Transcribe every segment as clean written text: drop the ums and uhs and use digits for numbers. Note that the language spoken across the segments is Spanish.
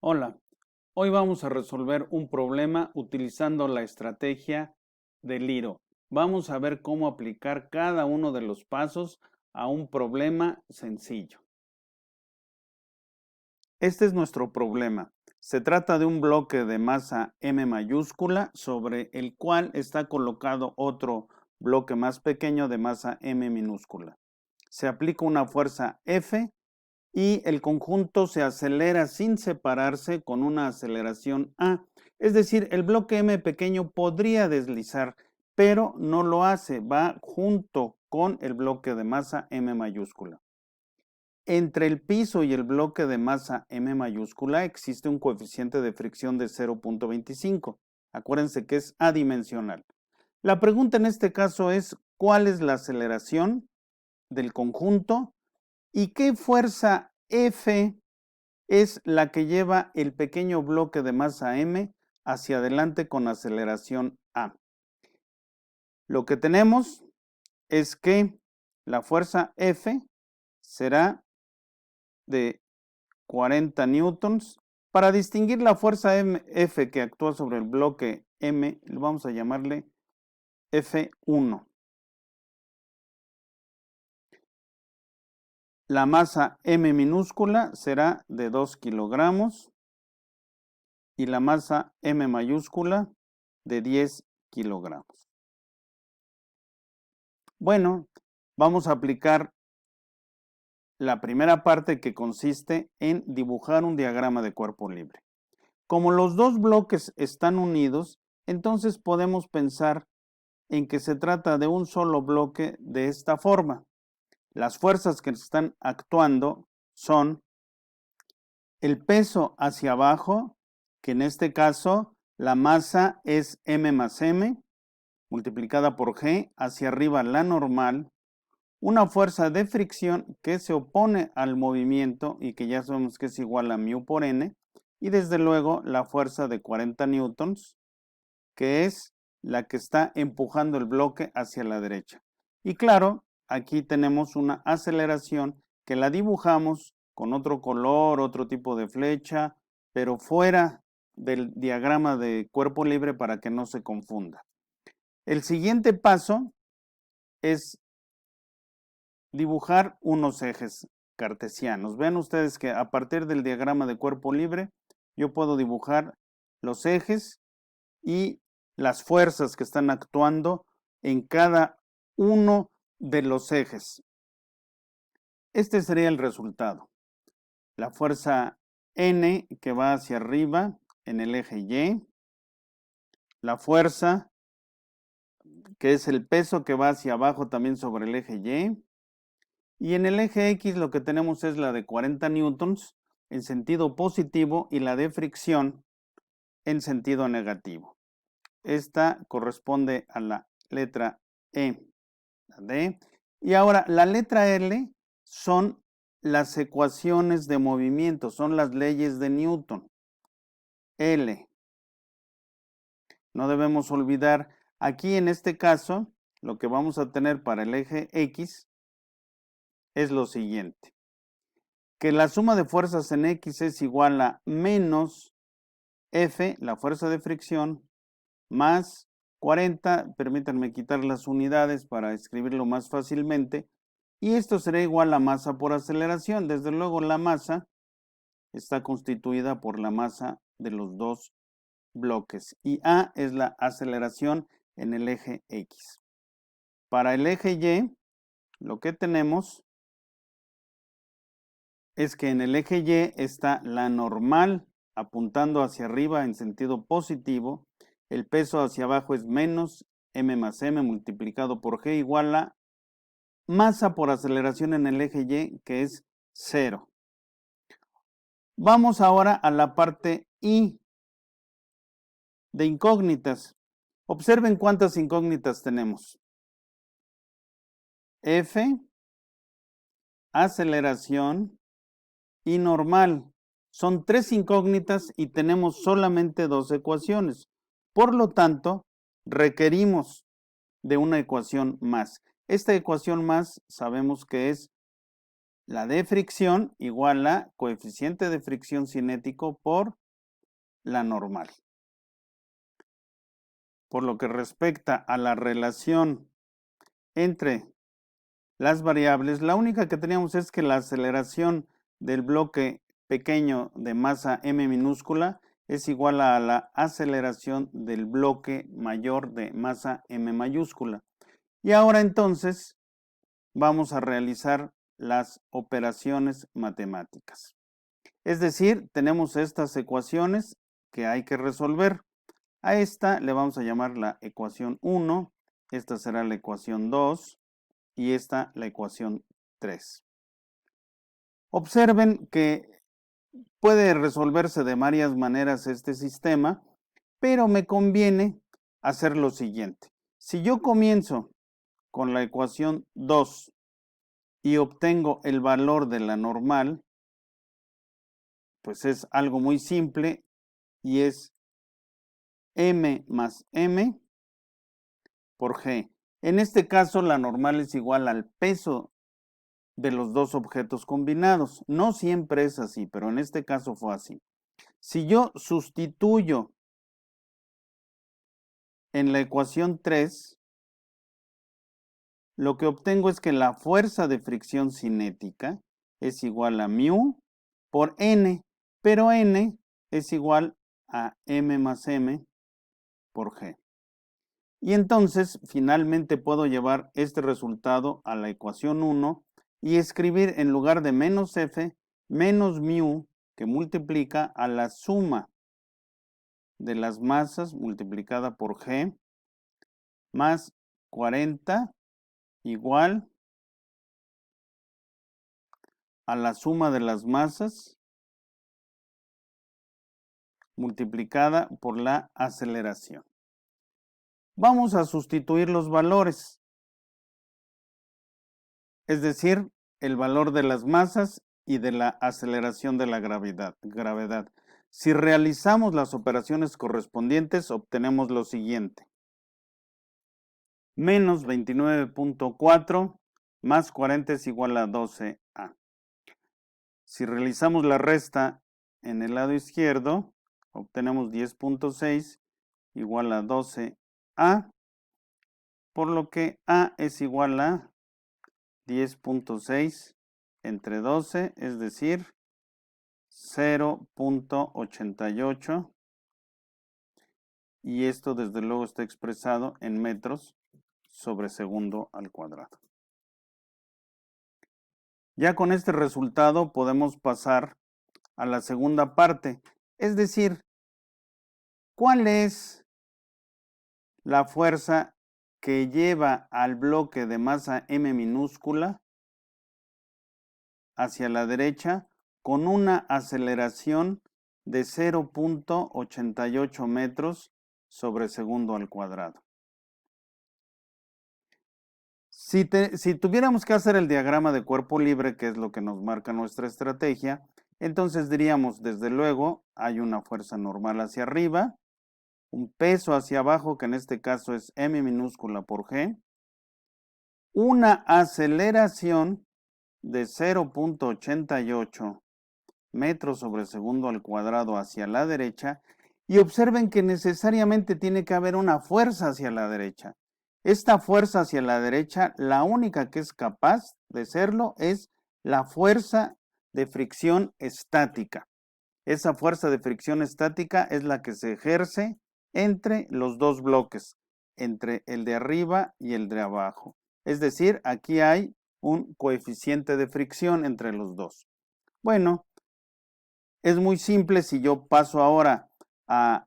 Hola, hoy vamos a resolver un problema utilizando la estrategia del Liro. Vamos a ver cómo aplicar cada uno de los pasos a un problema sencillo. Este es nuestro problema. Se trata de un bloque de masa M mayúscula sobre el cual está colocado otro bloque más pequeño de masa M minúscula. Se aplica una fuerza F y el conjunto se acelera sin separarse con una aceleración A. Es decir, el bloque M pequeño podría deslizar, pero no lo hace, va junto con el bloque de masa M mayúscula. Entre el piso y el bloque de masa M mayúscula existe un coeficiente de fricción de 0.25. Acuérdense que es adimensional. La pregunta en este caso es, ¿cuál es la aceleración del conjunto y qué fuerza F es la que lleva el pequeño bloque de masa M hacia adelante con aceleración A? Lo que tenemos es que la fuerza F será de 40 newtons. Para distinguir la fuerza F que actúa sobre el bloque M, vamos a llamarle F1. La masa M minúscula será de 2 kilogramos y la masa M mayúscula de 10 kilogramos. Bueno, vamos a aplicar la primera parte, que consiste en dibujar un diagrama de cuerpo libre. Como los dos bloques están unidos, entonces podemos pensar en que se trata de un solo bloque de esta forma. Las fuerzas que están actuando son el peso hacia abajo, que en este caso la masa es M más M, multiplicada por G, hacia arriba la normal, una fuerza de fricción que se opone al movimiento y que ya sabemos que es igual a mu por n, y desde luego la fuerza de 40 newtons, que es la que está empujando el bloque hacia la derecha. Y claro, aquí tenemos una aceleración que la dibujamos con otro color, otro tipo de flecha, pero fuera del diagrama de cuerpo libre para que no se confunda. El siguiente paso es dibujar unos ejes cartesianos. Vean ustedes que a partir del diagrama de cuerpo libre yo puedo dibujar los ejes y las fuerzas que están actuando en cada uno de los ejes. Este sería el resultado. La fuerza N que va hacia arriba en el eje Y, la fuerza que es el peso que va hacia abajo también sobre el eje y en el eje X lo que tenemos es la de 40 newtons en sentido positivo y la de fricción en sentido negativo. Esta corresponde a la letra E, la D. Y ahora la letra L son las ecuaciones de movimiento, son las leyes de Newton. L. No debemos olvidar, aquí en este caso, lo que vamos a tener para el eje X es lo siguiente. Que la suma de fuerzas en X es igual a menos F, la fuerza de fricción, más 40, permítanme quitar las unidades para escribirlo más fácilmente, y esto será igual a masa por aceleración. Desde luego la masa está constituida por la masa de los dos bloques, y A es la aceleración en el eje X. Para el eje Y, lo que tenemos es que en el eje Y está la normal apuntando hacia arriba en sentido positivo, el peso hacia abajo es menos M más M multiplicado por G igual a masa por aceleración en el eje Y, que es 0. Vamos ahora a la parte I de incógnitas. Observen cuántas incógnitas tenemos. F, aceleración y normal. Son 3 incógnitas y tenemos solamente 2 ecuaciones. Por lo tanto, requerimos de una ecuación más. Esta ecuación más sabemos que es la de fricción igual a coeficiente de fricción cinético por la normal. Por lo que respecta a la relación entre las variables, la única que teníamos es que la aceleración del bloque pequeño de masa m minúscula es igual a la aceleración del bloque mayor de masa m mayúscula. Y ahora entonces vamos a realizar las operaciones matemáticas. Es decir, tenemos estas ecuaciones que hay que resolver. A esta le vamos a llamar la ecuación 1, esta será la ecuación 2 y esta la ecuación 3. Observen que puede resolverse de varias maneras este sistema, pero me conviene hacer lo siguiente. Si yo comienzo con la ecuación 2 y obtengo el valor de la normal, pues es algo muy simple y es m más m por g. En este caso, la normal es igual al peso de los dos objetos combinados. No siempre es así, pero en este caso fue así. Si yo sustituyo en la ecuación 3, lo que obtengo es que la fuerza de fricción cinética es igual a μ por n, pero n es igual a m más m por g. Y entonces, finalmente puedo llevar este resultado a la ecuación 1 y escribir en lugar de menos f, menos μ, que multiplica a la suma de las masas multiplicada por g, más 40 igual a la suma de las masas multiplicada por la aceleración. Vamos a sustituir los valores, es decir, el valor de las masas y de la aceleración de la gravedad. Si realizamos las operaciones correspondientes, obtenemos lo siguiente. Menos 29.4 más 40 es igual a 12a. Si realizamos la resta en el lado izquierdo, obtenemos 10.6 igual a 12a, por lo que a es igual a 10.6 entre 12, es decir, 0.88, y esto desde luego está expresado en metros sobre segundo al cuadrado. Ya con este resultado podemos pasar a la segunda parte, es decir, ¿cuál es la fuerza que lleva al bloque de masa m minúscula hacia la derecha con una aceleración de 0.88 metros sobre segundo al cuadrado? Si tuviéramos que hacer el diagrama de cuerpo libre, que es lo que nos marca nuestra estrategia, entonces diríamos, desde luego, hay una fuerza normal hacia arriba, un peso hacia abajo, que en este caso es m minúscula por g, una aceleración de 0.88 metros sobre segundo al cuadrado hacia la derecha, y observen que necesariamente tiene que haber una fuerza hacia la derecha. Esta fuerza hacia la derecha, la única que es capaz de serlo es la fuerza de fricción estática. Esa fuerza de fricción estática es la que se ejerce entre los dos bloques, entre el de arriba y el de abajo. Es decir, aquí hay un coeficiente de fricción entre los dos. Bueno, es muy simple si yo paso ahora a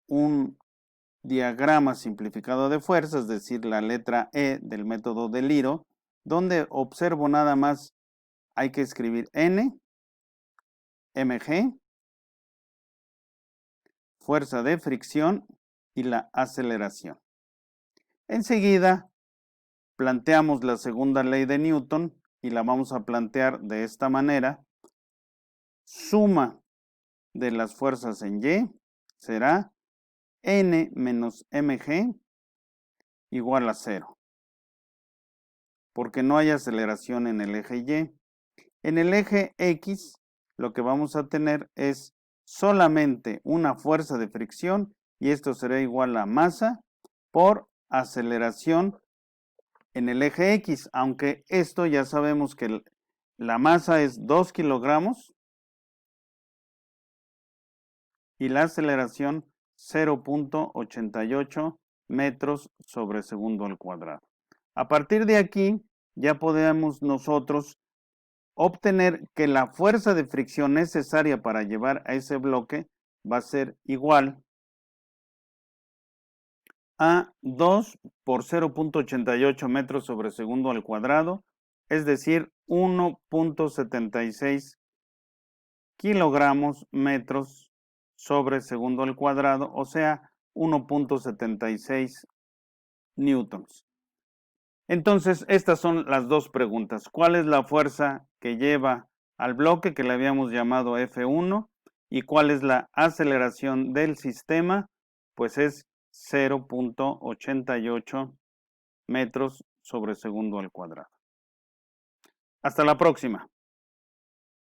un diagrama simplificado de fuerza, es decir, la letra E del método de Liro, donde observo nada más, hay que escribir N, mg, fuerza de fricción y la aceleración. Enseguida planteamos la segunda ley de Newton y la vamos a plantear de esta manera. Suma de las fuerzas en Y será N menos mg igual a 0, porque no hay aceleración en el eje Y. En el eje X, lo que vamos a tener es solamente una fuerza de fricción y esto será igual a masa por aceleración en el eje X, aunque esto ya sabemos que la masa es 2 kilogramos y la aceleración 0.88 metros sobre segundo al cuadrado. A partir de aquí ya podemos nosotros obtener que la fuerza de fricción necesaria para llevar a ese bloque va a ser igual a 2 por 0.88 metros sobre segundo al cuadrado, es decir, 1.76 kilogramos metros sobre segundo al cuadrado, o sea, 1.76 newtons. Entonces, estas son las dos preguntas. ¿Cuál es la fuerza que lleva al bloque que le habíamos llamado F1? ¿Y cuál es la aceleración del sistema? Pues es 0.88 metros sobre segundo al cuadrado. Hasta la próxima.